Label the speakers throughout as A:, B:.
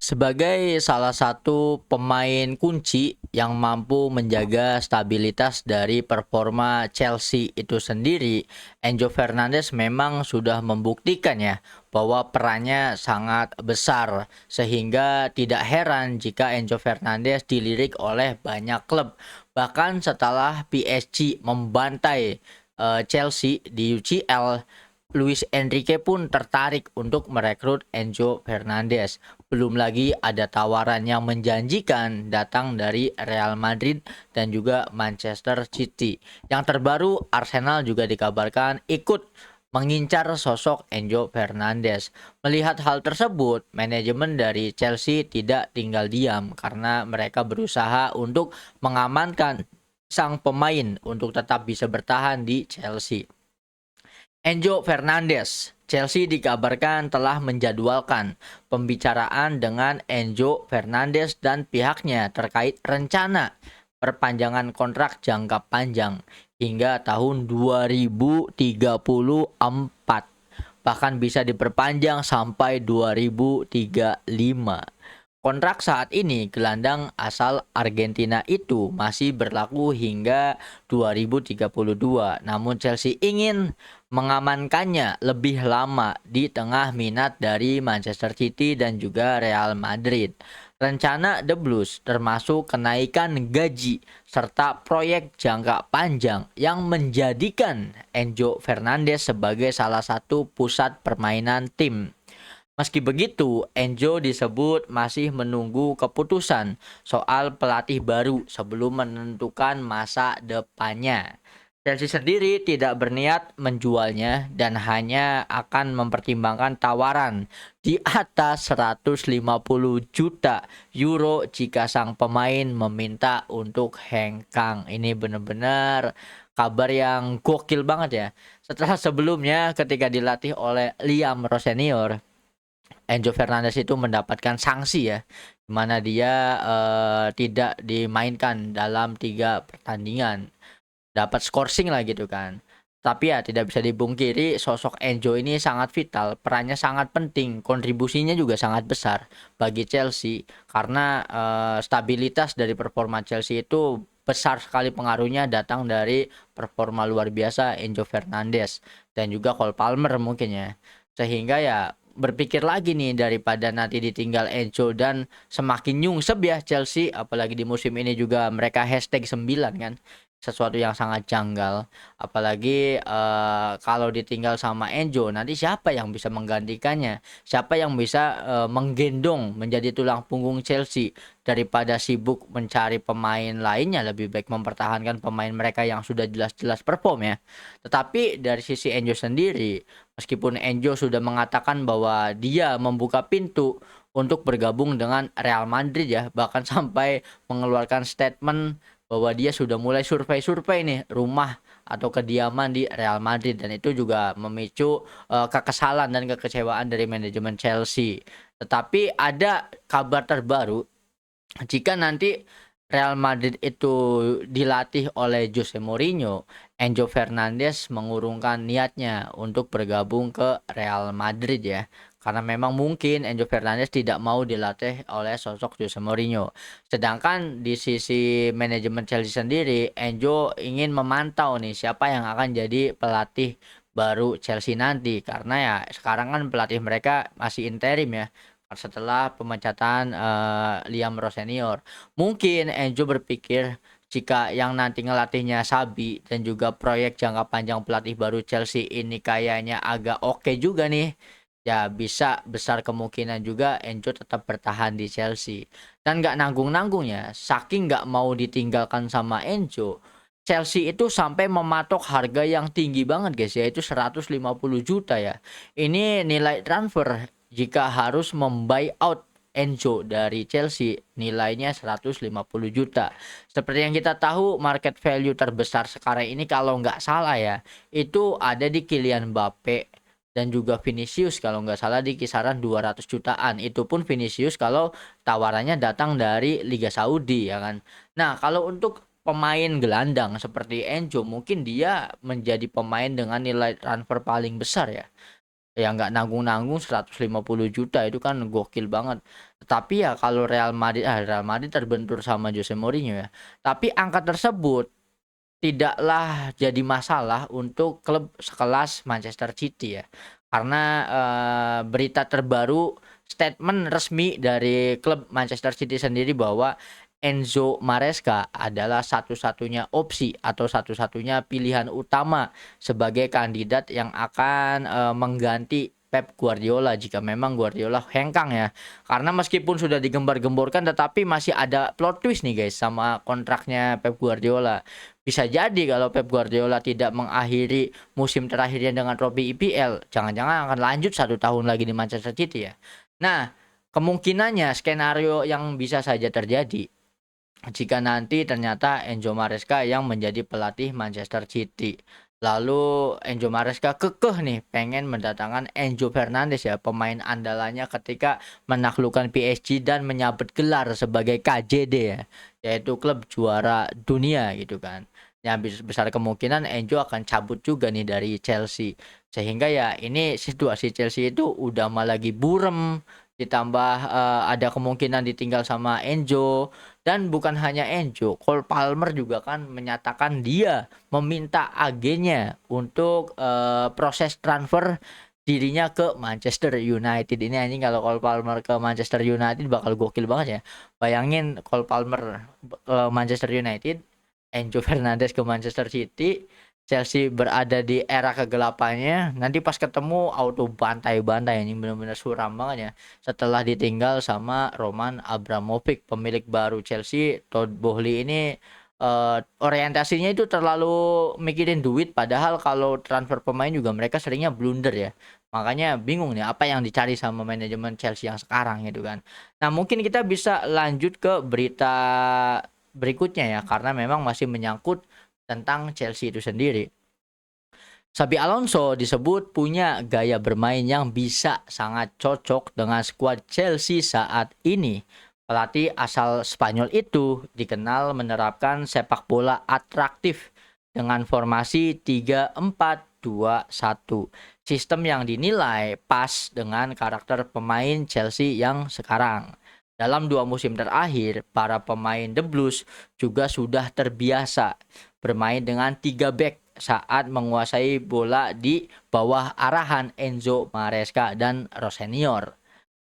A: Sebagai salah satu pemain kunci yang mampu menjaga stabilitas dari performa Chelsea itu sendiri, Enzo Fernandez memang sudah membuktikan ya bahwa perannya sangat besar sehingga tidak heran jika Enzo Fernandez dilirik oleh banyak klub. Bahkan setelah PSG membantai Chelsea di UCL, Luis Enrique pun tertarik untuk merekrut Enzo Fernandez. Belum lagi ada tawaran yang menjanjikan datang dari Real Madrid dan juga Manchester City. Yang terbaru, Arsenal juga dikabarkan ikut mengincar sosok Enzo Fernandez. Melihat hal tersebut, manajemen dari Chelsea tidak tinggal diam karena mereka berusaha untuk mengamankan sang pemain untuk tetap bisa bertahan di Chelsea. Enzo Fernandez, Chelsea dikabarkan telah menjadwalkan pembicaraan dengan Enzo Fernandez dan pihaknya terkait rencana perpanjangan kontrak jangka panjang hingga tahun 2034. Bahkan bisa diperpanjang sampai 2035. Kontrak saat ini gelandang asal Argentina itu masih berlaku hingga 2032. Namun Chelsea ingin mengamankannya lebih lama di tengah minat dari Manchester City dan juga Real Madrid. Rencana The Blues termasuk kenaikan gaji serta proyek jangka panjang yang menjadikan Enzo Fernandez sebagai salah satu pusat permainan tim. Meski begitu, Enzo disebut masih menunggu keputusan soal pelatih baru sebelum menentukan masa depannya. Chelsea sendiri tidak berniat menjualnya dan hanya akan mempertimbangkan tawaran di atas 150 juta euro jika sang pemain meminta untuk hengkang. Ini benar-benar kabar yang gokil banget ya. Setelah sebelumnya ketika dilatih oleh Liam Rowe senior, Enzo Fernandez itu mendapatkan sanksi ya, di mana dia tidak dimainkan dalam 3 pertandingan. Dapat skorsing lah gitu kan. Tapi ya tidak bisa dipungkiri sosok Enzo ini sangat vital, perannya sangat penting, kontribusinya juga sangat besar bagi Chelsea karena stabilitas dari performa Chelsea itu besar sekali pengaruhnya datang dari performa luar biasa Enzo Fernandez dan juga Cole Palmer mungkin ya. Sehingga ya berpikir lagi nih daripada nanti ditinggal Enzo dan semakin nyungsep ya Chelsea, apalagi di musim ini juga mereka #9 kan, sesuatu yang sangat janggal. Apalagi kalau ditinggal sama Enzo nanti siapa yang bisa menggantikannya, siapa yang bisa menggendong menjadi tulang punggung Chelsea. Daripada sibuk mencari pemain lainnya, lebih baik mempertahankan pemain mereka yang sudah jelas-jelas perform ya. Tetapi dari sisi Enzo sendiri, meskipun Enzo sudah mengatakan bahwa dia membuka pintu untuk bergabung dengan Real Madrid ya, bahkan sampai mengeluarkan statement bahwa dia sudah mulai survei-survei nih rumah atau kediaman di Real Madrid, dan itu juga memicu kekesalan dan kekecewaan dari manajemen Chelsea. Tetapi ada kabar terbaru, jika nanti Real Madrid itu dilatih oleh Jose Mourinho, Enzo Fernandez mengurungkan niatnya untuk bergabung ke Real Madrid ya. Karena memang mungkin Enzo Fernandez tidak mau dilatih oleh sosok Jose Mourinho. Sedangkan di sisi manajemen Chelsea sendiri, Enzo ingin memantau nih siapa yang akan jadi pelatih baru Chelsea nanti. Karena ya sekarang kan pelatih mereka masih interim ya setelah pemecatan Liam Rowe senior. Mungkin Enzo berpikir jika yang nanti ngelatihnya Sabi dan juga proyek jangka panjang pelatih baru Chelsea ini kayaknya agak oke juga nih. Ya bisa besar kemungkinan juga Enzo tetap bertahan di Chelsea. Dan gak nanggung-nanggung ya, saking gak mau ditinggalkan sama Enzo, Chelsea itu sampai mematok harga yang tinggi banget guys, yaitu 150 juta ya. Ini nilai transfer jika harus membuy out Enzo dari Chelsea, nilainya 150 juta. Seperti yang kita tahu, market value terbesar sekarang ini kalau nggak salah ya, itu ada di Kylian Mbappe dan juga Vinicius kalau nggak salah di kisaran 200 jutaan. Itu pun Vinicius kalau tawarannya datang dari Liga Saudi ya kan. Nah, kalau untuk pemain gelandang seperti Enzo, mungkin dia menjadi pemain dengan nilai transfer paling besar ya. ya nggak nanggung-nanggung 150 juta itu kan gokil banget. Tapi ya kalau Real Madrid terbentur sama Jose Mourinho ya. Tapi angka tersebut tidaklah jadi masalah untuk klub sekelas Manchester City ya. Karena berita terbaru statement resmi dari klub Manchester City sendiri bahwa Enzo Maresca adalah satu-satunya opsi atau satu-satunya pilihan utama sebagai kandidat yang akan mengganti Pep Guardiola jika memang Guardiola hengkang ya. Karena meskipun sudah digembar-gemborkan tetapi masih ada plot twist nih guys sama kontraknya Pep Guardiola. Bisa jadi kalau Pep Guardiola tidak mengakhiri musim terakhirnya dengan trofi IPL, jangan-jangan akan lanjut 1 tahun lagi di Manchester City ya. Nah, kemungkinannya skenario yang bisa saja terjadi jika nanti ternyata Enzo Maresca yang menjadi pelatih Manchester City. Lalu Enzo Maresca kekeh nih pengen mendatangkan Enzo Fernandez ya, pemain andalannya ketika menaklukkan PSG dan menyabet gelar sebagai KJD ya, yaitu klub juara dunia gitu kan. Yang besar kemungkinan Enzo akan cabut juga nih dari Chelsea. Sehingga ya ini situasi Chelsea itu udah malah lagi burem, ditambah ada kemungkinan ditinggal sama Enzo. Dan bukan hanya Enzo, Cole Palmer juga kan menyatakan dia meminta agennya untuk proses transfer dirinya ke Manchester United. Ini anjing kalau Cole Palmer ke Manchester United bakal gokil banget ya. Bayangin Cole Palmer ke Manchester United, Enzo Fernandez ke Manchester City, Chelsea berada di era kegelapannya, nanti pas ketemu auto bantai-bantai, ini benar-benar suram banget ya. Setelah ditinggal sama Roman Abramovich, pemilik baru Chelsea. Todd Boehly ini orientasinya itu terlalu mikirin duit, padahal kalau transfer pemain juga mereka seringnya blunder ya. Makanya bingung nih apa yang dicari sama manajemen Chelsea yang sekarang gitu kan. Nah, mungkin kita bisa lanjut ke berita berikutnya ya, karena memang masih menyangkut tentang Chelsea itu sendiri. Xabi Alonso disebut punya gaya bermain yang bisa sangat cocok dengan skuad Chelsea saat ini. Pelatih asal Spanyol itu dikenal menerapkan sepak bola atraktif dengan formasi 3-4-2-1. Sistem yang dinilai pas dengan karakter pemain Chelsea yang sekarang. Dalam 2 musim terakhir, para pemain The Blues juga sudah terbiasa bermain dengan 3 back saat menguasai bola di bawah arahan Enzo Maresca dan Rosenior.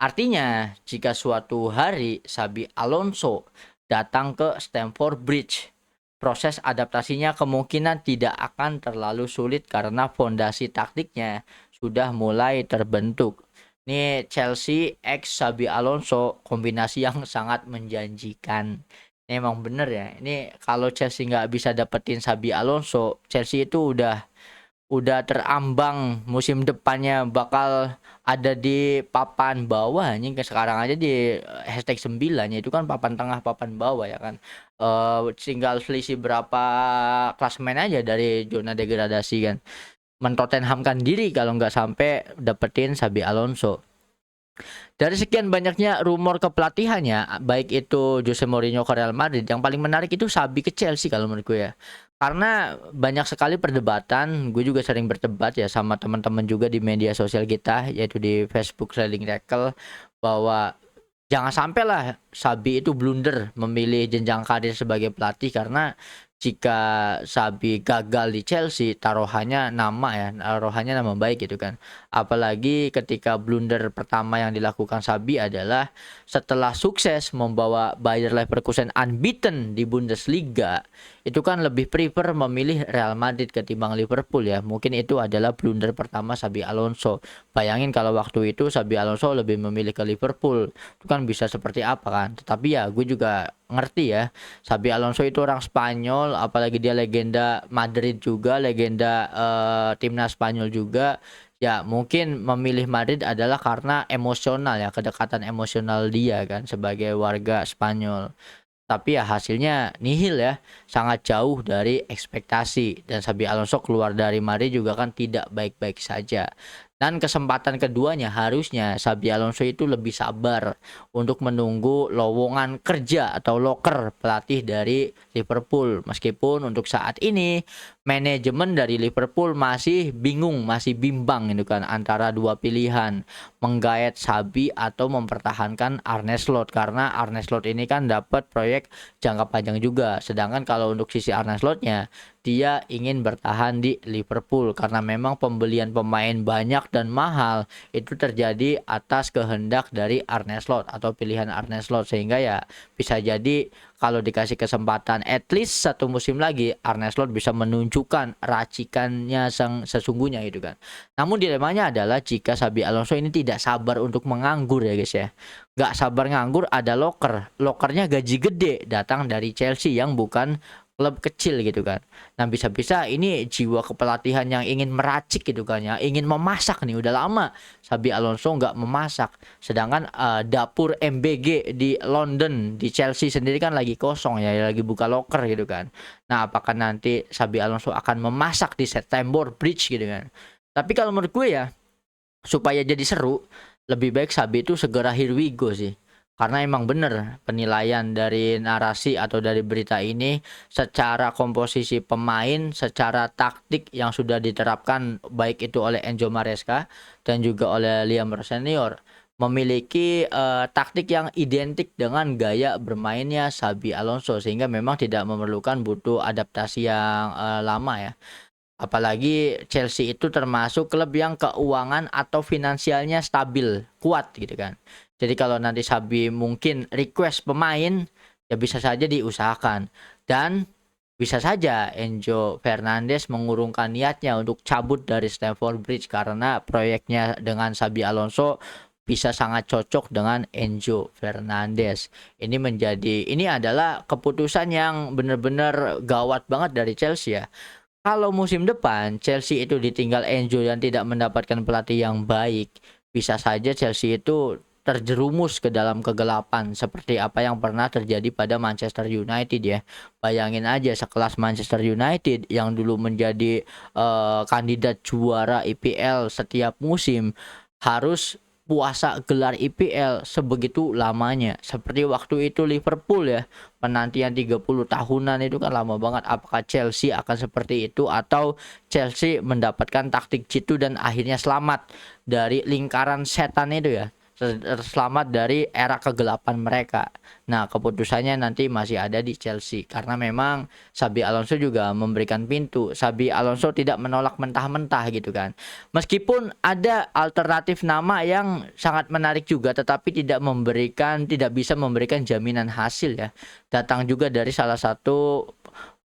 A: Artinya, jika suatu hari Xabi Alonso datang ke Stamford Bridge, proses adaptasinya kemungkinan tidak akan terlalu sulit karena fondasi taktiknya sudah mulai terbentuk. Ini Chelsea X Xabi Alonso, kombinasi yang sangat menjanjikan. Ini emang bener ya. Ini kalau Chelsea nggak bisa dapetin Xabi Alonso, Chelsea itu udah terambang musim depannya bakal ada di papan bawah. Ini sekarang aja di hashtag 9 itu kan papan tengah papan bawah ya kan. Tinggal selisih berapa klasemen aja dari zona degradasi kan. Mentottenhamkan diri kalau nggak sampai dapetin Xabi Alonso. Dari sekian banyaknya rumor kepelatihannya, baik itu Jose Mourinho ke Real Madrid, yang paling menarik itu Xabi ke Chelsea kalau menurut gue ya. Karena banyak sekali perdebatan, gue juga sering berdebat ya sama teman-teman juga di media sosial kita, yaitu di Facebook Sliding Tackle, bahwa jangan sampai lah Xabi itu blunder memilih jenjang karir sebagai pelatih, karena jika Xabi gagal di Chelsea, taruhannya nama baik gitu kan. Apalagi ketika blunder pertama yang dilakukan Xabi adalah setelah sukses membawa Bayer Leverkusen unbeaten di Bundesliga, itu kan lebih prefer memilih Real Madrid ketimbang Liverpool ya. Mungkin itu adalah blunder pertama Xabi Alonso. Bayangin kalau waktu itu Xabi Alonso lebih memilih ke Liverpool, itu kan bisa seperti apa kan. Tetapi ya gue juga ngerti ya, Xabi Alonso itu orang Spanyol, apalagi dia legenda Madrid juga, legenda timnas Spanyol juga. Ya mungkin memilih Madrid adalah karena emosional ya, kedekatan emosional dia kan sebagai warga Spanyol. Tapi ya hasilnya nihil ya, sangat jauh dari ekspektasi, dan Xabi Alonso keluar dari Madrid juga kan tidak baik-baik saja. Dan kesempatan keduanya harusnya Xabi Alonso itu lebih sabar untuk menunggu lowongan kerja atau loker pelatih dari Liverpool. Meskipun untuk saat ini manajemen dari Liverpool masih bingung, masih bimbang gitu kan antara dua pilihan, menggait Xabi atau mempertahankan Arne Slot, karena Arne Slot ini kan dapat proyek jangka panjang juga. Sedangkan kalau untuk sisi Arne Slotnya, dia ingin bertahan di Liverpool karena memang pembelian pemain banyak dan mahal itu terjadi atas kehendak dari Arne Slot atau pilihan Arne Slot, sehingga ya bisa jadi kalau dikasih kesempatan at least satu musim lagi, Arne Slot bisa menunjukkan racikannya sang sesungguhnya gitu kan. Namun dilemanya adalah jika Xabi Alonso ini tidak sabar untuk menganggur ya guys ya. Nggak sabar nganggur, ada lokernya gaji gede datang dari Chelsea yang bukan klub kecil gitu kan. Nah bisa-bisa ini jiwa kepelatihan yang ingin meracik gitu kan ya, ingin memasak nih, udah lama Xabi Alonso nggak memasak. Sedangkan dapur MBG di London di Chelsea sendiri kan lagi kosong ya, lagi buka loker gitu kan. Nah apakah nanti Xabi Alonso akan memasak di Stamford Bridge gitu kan. Tapi kalau menurut gue ya, supaya jadi seru, lebih baik Xabi itu segera here we go sih. Karena emang bener penilaian dari narasi atau dari berita ini, secara komposisi pemain, secara taktik yang sudah diterapkan baik itu oleh Enzo Maresca dan juga oleh Liam Senior, memiliki taktik yang identik dengan gaya bermainnya Xabi Alonso, sehingga memang tidak memerlukan butuh adaptasi yang lama ya. Apalagi Chelsea itu termasuk klub yang keuangan atau finansialnya stabil, kuat gitu kan. Jadi kalau nanti Xabi mungkin request pemain, ya bisa saja diusahakan. Dan bisa saja Enzo Fernandez mengurungkan niatnya untuk cabut dari Stamford Bridge karena proyeknya dengan Xabi Alonso bisa sangat cocok dengan Enzo Fernandez. Ini adalah keputusan yang benar-benar gawat banget dari Chelsea ya. Kalau musim depan Chelsea itu ditinggal Enzo dan tidak mendapatkan pelatih yang baik, bisa saja Chelsea itu terjerumus ke dalam kegelapan seperti apa yang pernah terjadi pada Manchester United ya. Bayangin aja sekelas Manchester United yang dulu menjadi kandidat juara IPL setiap musim harus puasa gelar IPL sebegitu lamanya. Seperti waktu itu Liverpool ya, penantian 30 tahunan itu kan lama banget. Apakah Chelsea akan seperti itu atau Chelsea mendapatkan taktik jitu dan akhirnya selamat dari lingkaran setan itu ya, selamat dari era kegelapan mereka. Nah keputusannya nanti masih ada di Chelsea karena memang Xabi Alonso juga memberikan pintu. Xabi Alonso tidak menolak mentah-mentah gitu kan. Meskipun ada alternatif nama yang sangat menarik juga, tetapi tidak bisa memberikan jaminan hasil ya. Datang juga dari salah satu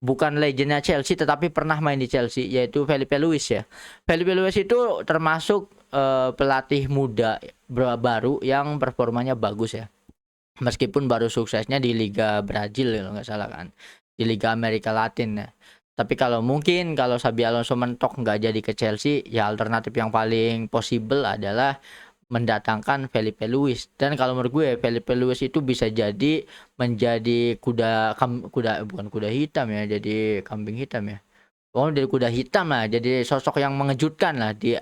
A: bukan legendnya Chelsea tetapi pernah main di Chelsea, yaitu Felipe Luis ya. Felipe Luis itu termasuk pelatih muda baru yang performanya bagus ya. Meskipun baru suksesnya di Liga Brazil kalau nggak salah kan, di Liga Amerika Latin ya. Tapi kalau Xabi Alonso mentok nggak jadi ke Chelsea, ya alternatif yang paling possible adalah mendatangkan Felipe Luis. Dan kalau menurut gue Felipe Luis itu bisa jadi menjadi bukan kuda hitam ya, jadi kambing hitam ya. Oh, dari kuda hitam lah, jadi sosok yang mengejutkan lah di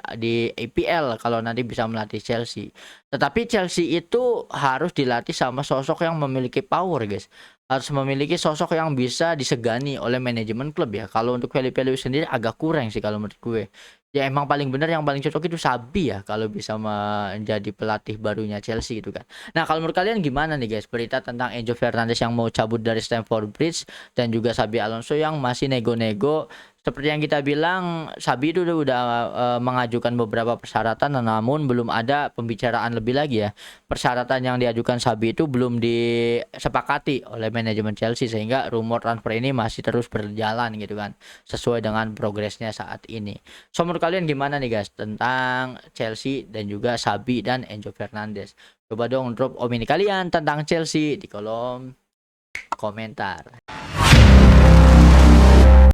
A: IPL kalau nanti bisa melatih Chelsea. Tetapi Chelsea itu harus dilatih sama sosok yang memiliki power, guys. Harus memiliki sosok yang bisa disegani oleh manajemen klub ya. Kalau untuk Felipe Luis sendiri agak kurang sih kalau menurut gue. Ya emang paling benar yang paling cocok itu Xabi ya kalau bisa menjadi pelatih barunya Chelsea gitu kan. Nah, kalau menurut kalian gimana nih guys berita tentang Enzo Fernandez yang mau cabut dari Stamford Bridge dan juga Xabi Alonso yang masih nego-nego? Seperti yang kita bilang, Xabi itu udah mengajukan beberapa persyaratan, namun belum ada pembicaraan lebih lagi ya. Persyaratan yang diajukan Xabi itu belum disepakati oleh manajemen Chelsea sehingga rumor transfer ini masih terus berjalan gitu kan, sesuai dengan progresnya saat ini. So menurut kalian gimana nih guys tentang Chelsea dan juga Xabi dan Enzo Fernandez? Coba dong drop opini kalian tentang Chelsea di kolom komentar.